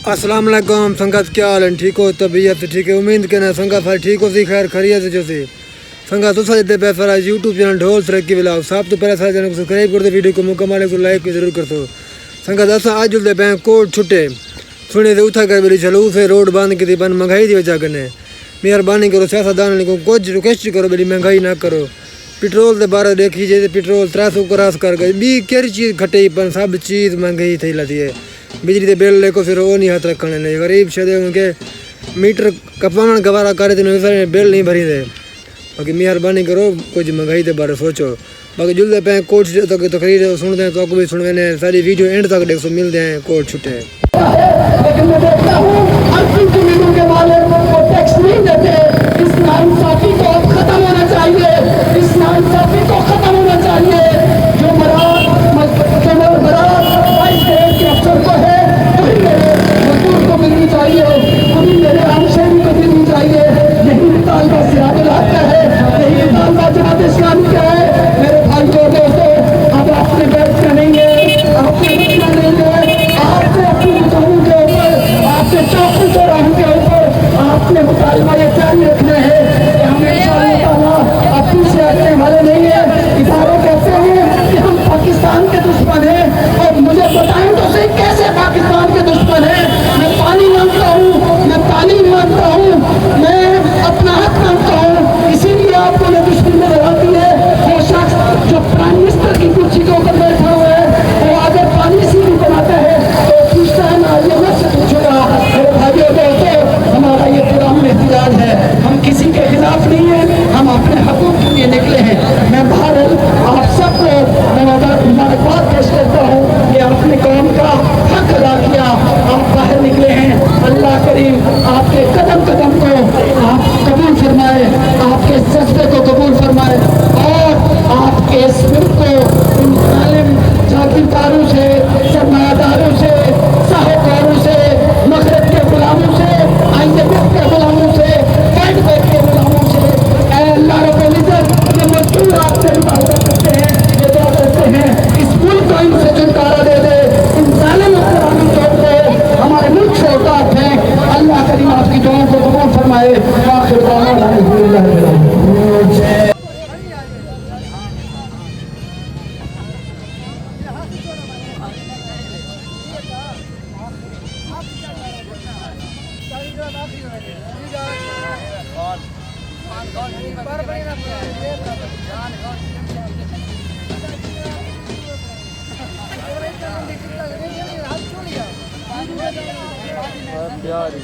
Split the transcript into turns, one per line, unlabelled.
السلام علیکم سنگت کیا حال ہے ٹھیک ہو طبیعت ٹھیک ہے امید کرنا سنگت ساری ٹھیک ہو سی خیر خیریت جو سی سنگت تو سارے پہ سارا یوٹیوب چینل ڈھول ترقی بلاؤ سب تو پہلے سارے چینل کو سبسکرائب کر دو ویڈیو کو مکمل کو لائک بھی ضرور کر دو سنگت اصل آج جلدے پہ کوٹ چھٹے سنے تو اتھا کر بری چلو سے روڈ بند کی بند مہنگائی کی وجہ کرنے مہربانی کرو سیاستدان کو کچھ ریکویسٹ کرو بڑی مہنگائی نہ کرو پٹرول کے بارے دیکھی جائے پٹرول 300 کراس کر گئی بی کہڑی چیز کھٹے پن سب چیز مہنگائی تھی لتی ہے بجلی کے بل لے کو پھر وہ نہیں ہاتھ رکھنے نہیں غریب شدے ان کے میٹر کپانا گوارا کرے تو بل نہیں بھری دے باقی مہربانی کرو کچھ مہنگائی کے بارے سوچو باقی جلدے پہ کوٹ تک تقریر سنتے ہیں تو بھی سنوے ساری ویڈیو اینڈ تک دیکھو ملتے ہیں کوٹ چھٹے
لیکن میں دیکھتا ہوں ہر دن زمینوں کے مالک وہ ٹیکس نہیں دیتے اس ناانصافی کو اب ختم ہونا چاہیے اس ناانصافی کو ختم ہونا چاہیے جو برات وائس گریڈ کے افسر کو ہے وہی میرے مزدور کو ملنی چاہیے وہی میرے عام شہری کو ملنی چاہیے یہی مطالبہ سراج الحق کا ہے یہی مطالبہ جماعت اسلامی کا ہے میرے بھائی کو دوستو اب آپ نے بیٹھ کے نہیں ہے آپ نے رکھنا نہیں ہے آپ نے اپنی دکانوں کے اوپر آپ نے چوکوں چوراہوں کے اوپر آپ نے مطالبہ یہ جاری رکھنا ہے کہ ہم انشاءاللہ تعالیٰ اپنی سے ہٹنے والے نہیں ہیں ادارے کہتے ہیں کہ ہم پاکستان کے دشمن ہیں اور مجھے بتائیں تو صحیح کیسے پاکستان کے دشمن ہیں میں پانی مانگتا ہوں میں تعلیم مانگتا ہوں میں اپنا حق مانگتا ہوں اسی لیے آپ کو یہ دشمن میں آتی ہے وہ شخص جو پرائم منسٹر کی کرسی کے اوپر بیٹھا ہوا ہے وہ اگر پالیسی بھی بناتا ہے تو پوچھتا ہے نا یہ مجھ سے پوچھو گا میرے بھائیوں دوستو ہمارا یہ پرامن احتجاج ہے ہم کسی کے خلاف نہیں ہیں ہم اپنے حقوق کے لیے نکلے ہیں میں بہرحال آپ سب کو مبارکباد پیش کرتا ہوں کہ آپ نے قوم کا حق ادا کیا آپ باہر نکلے ہیں اللہ کریم آپ کے قدم قدم کو آپ قبول فرمائے آپ کے جذبے کو قبول فرمائے اور آپ کے اس ملک کو ان ظالم جاگیرداروں سے سرمایہ داروں سے ساہوکاروں سے مغرب کے غلاموں سے IMF کے غلاموں سے ورلڈ بینک کے غلاموں سے اے اللہ رب العزت یہ مزدور آپ سے مطالبہ کرتے ہیں یہ دعا کرتے ہیں اس ملک کو ان سے چھٹکارا دے دے ان ظالم اقرانی طور پہ ہمارے ملک سے اوقات ہیں اللہ کریم آپ کی دعاؤں کو قبول فرمائے آخر دعوانا الحمدللہ رب العالمین
پیاری